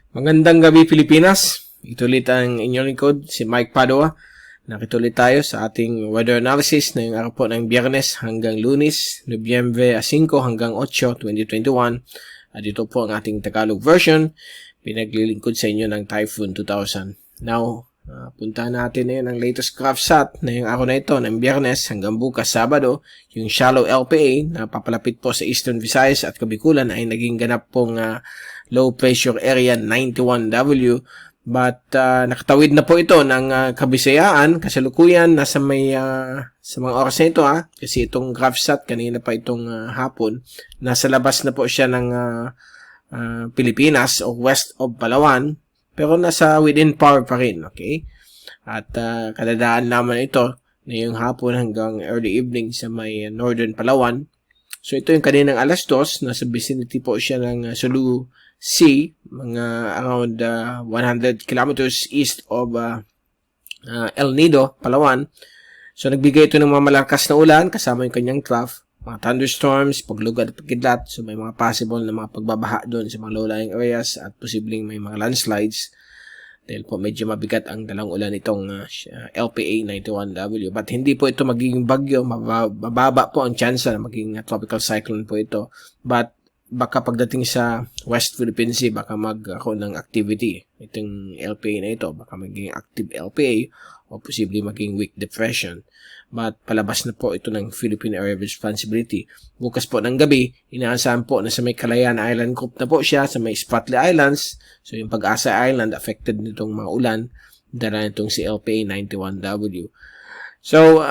Magandang gabi Pilipinas. Ito ulit ang inyong lingkod, si Mike Padua. Nakituloy tayo sa ating weather analysis na yung araw po ng Biyernes hanggang Lunes, Nobyembre 5 hanggang 8, 2021. At ito po ang ating Tagalog version, pinaglilingkod sa inyo ng Typhoon 2000. Now, puntahan natin ngayon ang latest GraphSat na yung araw na ito ng Biyernes hanggang bukas Sabado. Yung shallow LPA na papalapit po sa Eastern Visayas at Kabikulan ay naging ganap pong low pressure area 91W. But nakatawid na po ito ng Kabisayaan kasalukuyan nasa may sa mga oras na ito kasi itong GraphSat kanina pa itong hapon nasa labas na po siya ng Pilipinas o west of Palawan pero nasa within power pa rin, okay? At kadadaan naman ito na yung hapon hanggang early evening sa may northern Palawan. So ito yung kaninang alas 2, nasa vicinity po siya ng Sulu Sea, mga around 100 kilometers east of El Nido, Palawan. So nagbigay ito ng mga malakas na ulan kasama yung kanyang trough, mga thunderstorms, paglugad at pagkidlat. So may mga possible na mga pagbabaha doon sa mga low-lying areas at posibleng may mga landslides. Dahil po medyo mabigat ang dalang ulan itong LPA 91W. But hindi po ito magiging bagyo. Mababa po ang chance na maging tropical cyclone po ito. But baka pagdating sa West Philippine Sea, baka magkaroon ng activity. Itong LPA na ito, baka maging active LPA o posibleng maging weak depression. But palabas na po ito ng Philippine Area of Responsibility. Bukas po ng gabi, inaasahan po na sa may Kalayaan Island Group na po siya, sa may Spratly Islands. So yung Pag-asa Island, affected nitong mga ulan. Dala nitong si LPA 91W. So,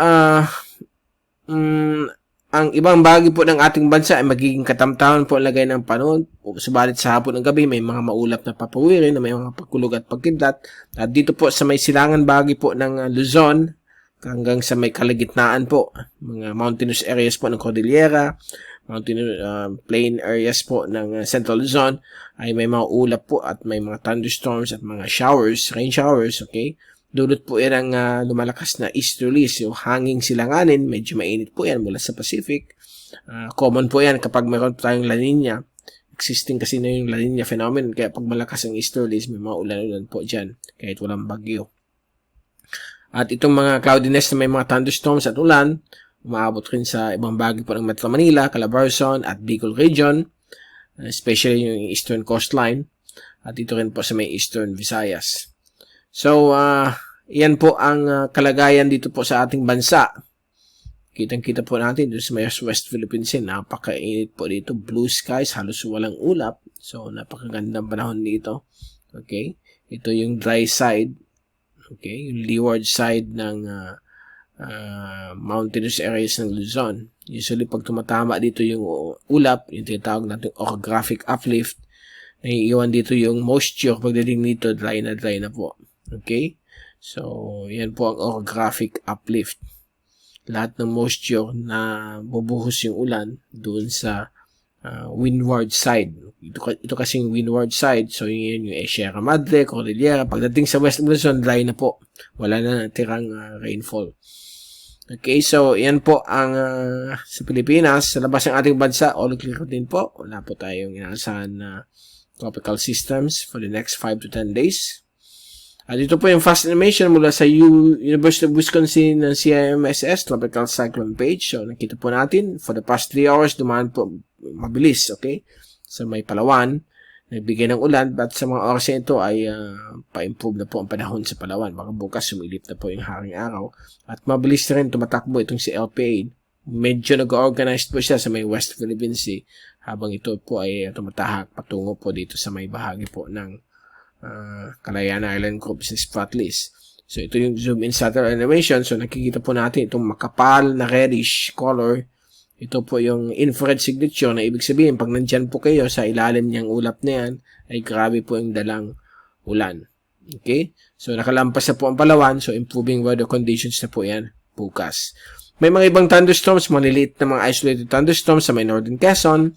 ang ibang bahagi po ng ating bansa ay magiging katamtaman po ang lagay ng panahon. Subalit sa hapon ng gabi, may mga maulap na papawirin, na may mga pagkulog at pagkidlat. At dito po sa may silangan bahagi po ng Luzon, hanggang sa may kalagitnaan po, mga mountainous areas po ng Cordillera, plain areas po ng Central Luzon, ay may mga ulap po at may mga thunderstorms at mga showers, rain showers, okay? Dulot po yan ang lumalakas na easterlies, yung hanging silanganin, medyo mainit po yan mula sa Pacific. Common po yan kapag mayroon po tayong La Nina. Existing kasi na yung La Nina phenomenon, kaya pag malakas ang easterlies, may mga ulan-ulan po dyan, kahit walang bagyo. At itong mga cloudiness na may mga thunderstorms at ulan, umaabot rin sa ibang bahagi po ng Metro Manila, Calabarzon at Bicol region, especially yung eastern coastline, at ito rin po sa may eastern Visayas. So, yan po ang kalagayan dito po sa ating bansa. Kitang-kita po natin doon sa may West Philippine Sea, napakainit po dito, blue skies, halos walang ulap. So, napakagandang panahon dito. Okay? Ito yung dry side. Okay, yung leeward side ng mountainous areas ng Luzon. Usually, pag tumatama dito yung ulap, yung tinatawag natin orographic uplift, naiiwan dito yung moisture. Pagdating dito, dry na po. Okay? So, yan po ang orographic uplift. Lahat ng moisture na bubuhos yung ulan doon sa windward side. Ito kasing windward side. So, yun yung Sierra Madre, Cordillera. Pagdating sa West Luzon, dry na po. Wala na natirang rainfall. Okay, so, yan po ang sa Pilipinas. Sa labas ng ating bansa, all clear din po. Wala po tayong inaasahan na tropical systems for the next 5 to 10 days. At ito po yung fast animation mula sa University of Wisconsin ng CIMSS Tropical Cyclone page. So, nakita po natin, for the past 3 hours, dumaan po mabilis, okay? Sa may Palawan, nagbigay ng ulan, but sa mga oras na ito ay pa-improve na po ang panahon sa Palawan. Baka bukas, sumilip na po yung haring araw. At mabilis na rin tumatakbo itong si LPA. Medyo nag-organized po siya sa may West Philippine Sea, habang ito po ay tumatahak patungo po dito sa may bahagi po ng Kalayaan Island Group sa Spratlys. So, ito yung zoom in satellite animation. So, nakikita po natin itong makapal na reddish color. Ito po yung infrared signature na ibig sabihin, pag nandyan po kayo sa ilalim niyang ulap na yan, ay grabe po yung dalang ulan. Okay? So, nakalampas na po ang Palawan. So, improving weather conditions na po yan bukas. May mga ibang thunderstorms, maliliit na mga isolated thunderstorms sa may Northern Quezon.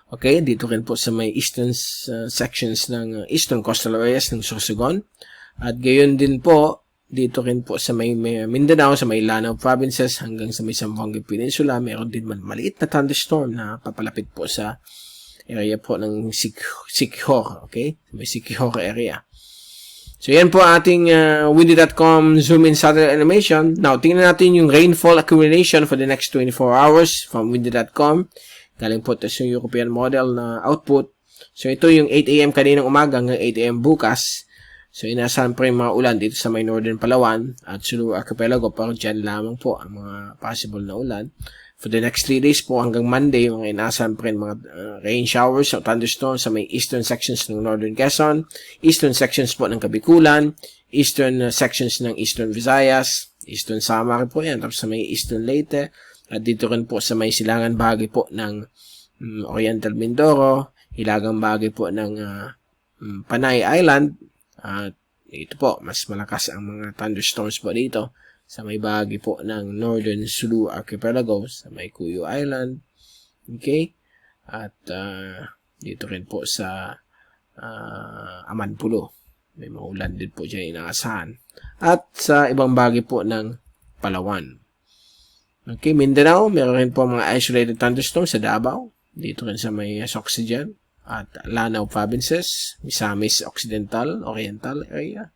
Okay, dito rin po sa may eastern sections ng eastern coastal areas ng Sorsogon. At gayon din po, dito rin po sa may Mindanao, sa may Lanao provinces hanggang sa may Zamboanga Peninsula, mayroon din maliit na thunderstorm na papalapit po sa area po ng Siquijor, okay? May Siquijor area. So, yan po ating windy.com zoom in satellite animation. Now, tingnan natin yung rainfall accumulation for the next 24 hours from windy.com. Galing po ito sa European model na output. So, ito yung 8 a.m. kaninang umaga hanggang 8 a.m. bukas. So, inaasahan pa yung mga ulan dito sa may northern Palawan at Sulu Archipelago. Pero dyan lamang po ang mga possible na ulan. For the next 3 days po hanggang Monday, mga inaasahan pa rin mga rain showers o thunderstorms sa may eastern sections ng Northern Quezon, eastern sections po ng Kabikulan, eastern sections ng Eastern Visayas, eastern Samar po yan, tapos sa may eastern Leyte, at dito rin po sa may silangan bahagi po ng Oriental Mindoro, hilagang bahagi po ng Panay Island, at ito po, mas malakas ang mga thunderstorms po dito sa may bahagi po ng Northern Sulu Archipelago, sa may Cuyo Island, okay? At dito rin po sa Amanpulo. May mga ulan din po dyan inaasahan. At sa ibang bahagi po ng Palawan. Okay, Mindanao, meron rin po mga isolated thunderstorms sa Davao. Dito rin sa may Soxijan. At Lanao Provinces, Misamis Occidental, Oriental area.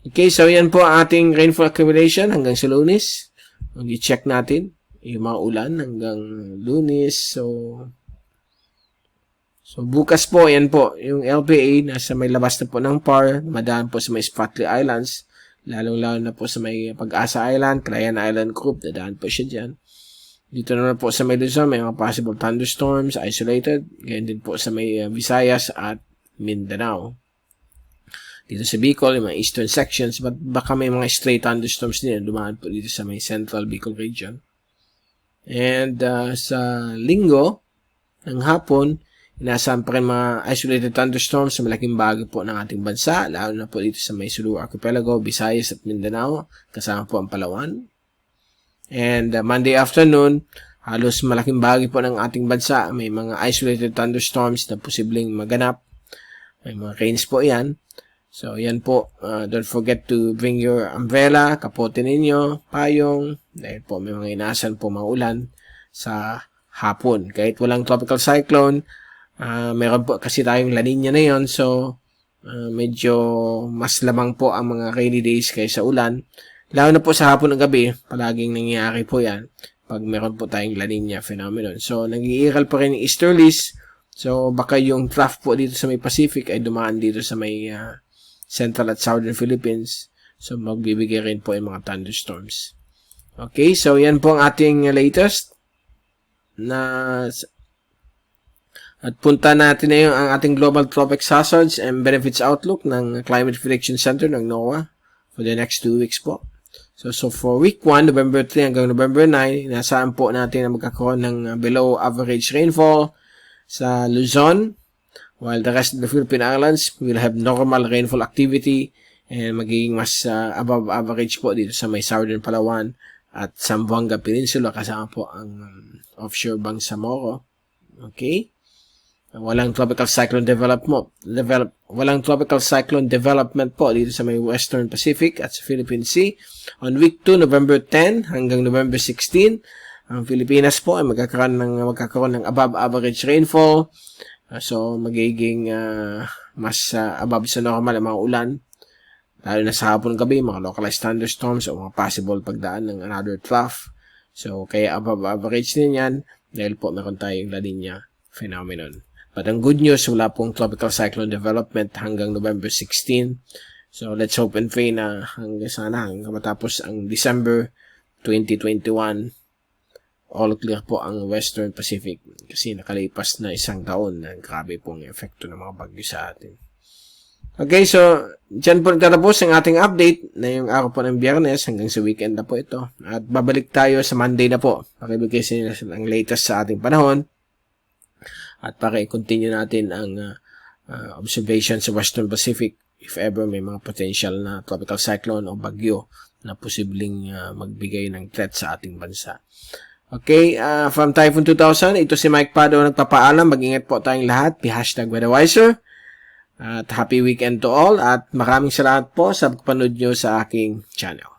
Okay, so yan po ating rainfall accumulation hanggang sa Lunes. I-check natin yung mga ulan hanggang Lunes. So bukas po, yan po, yung LPA nasa may labas na po ng PAR, madaan po sa may Spratly Islands, lalong-lalo na po sa may Pag-asa Island, Calayan Island Group, dadaan po siya dyan. Dito naman po sa may Luzon, may mga possible thunderstorms, isolated, ganyan din po sa may Visayas at Mindanao. Dito sa Bicol, yung mga eastern sections, but baka may mga stray thunderstorms din dumaan po dito sa may central Bicol region. And sa Linggo, ng hapon, inaasahan pa rin mga isolated thunderstorms sa malaking bahagi po ng ating bansa, lalo na po dito sa may Sulu Archipelago, Visayas at Mindanao, kasama po ang Palawan. And Monday afternoon, halos malaking bahagi po ng ating bansa, may mga isolated thunderstorms na posibleng maganap. May mga rains po yan. So, yan po. Don't forget to bring your umbrella, kapote ninyo, payong. Dahil po may mga inaasahan po mga ulan sa hapon. Kahit walang tropical cyclone, meron po kasi tayong La Nina na yon. So, medyo mas lamang po ang mga rainy days kaysa ulan. Lalo na po sa hapon ng gabi, palaging nangyayari po yan pag meron po tayong La Nina phenomenon. So, nag-iiral pa rin yung easterlies. So, baka yung trough po dito sa may Pacific ay dumaan dito sa may Central at Southern Philippines. So, magbibigay rin po yung mga thunderstorms. Okay, so yan po ang ating latest at punta natin na yung ang ating Global Tropics Hazards and Benefits Outlook ng Climate Prediction Center ng NOAA for the next 2 weeks po. So for week 1, November 3 hanggang November 9, inaasahan po natin na magkakaroon ng below average rainfall sa Luzon, while the rest of the Philippine Islands will have normal rainfall activity and magiging mas above average po dito sa may Southern Palawan at Zamboanga Peninsula kasama po ang offshore Bangsamoro. Okay? Walang tropical cyclone walang tropical cyclone development po dito sa may Western Pacific at sa Philippine Sea. On week 2, November 10 hanggang November 16, ang Pilipinas po ay magkakaroon ng above average rainfall. So, magiging mas above sa normal ang mga ulan. Lalo na sa hapon gabi, mga localized thunderstorms o mga possible pagdaan ng another trough. So, kaya above average din yan dahil po meron tayong La Nina phenomenon. But ang good news, wala pong tropical cyclone development hanggang November 16. So, let's hope and pray na hanggang matapos ang December 2021, all clear po ang Western Pacific kasi nakalipas na 1 taon na grabe pong epekto ng mga bagyo sa atin. Okay, so dyan po nagtatapos ang ating update na yung araw po ng Biyernes hanggang sa weekend na po ito. At babalik tayo sa Monday na po. Pakibigay sa inyo ang latest sa ating panahon at para i-continue natin ang observation sa Western Pacific if ever may mga potential na tropical cyclone o bagyo na posibleng magbigay ng threat sa ating bansa. Okay, from Typhoon 2000, ito si Mike Pado nagpapaalam. Mag-ingat po tayong lahat. #WeatherWiser. At happy weekend to all. At maraming salamat po sa pagpanood nyo sa aking channel.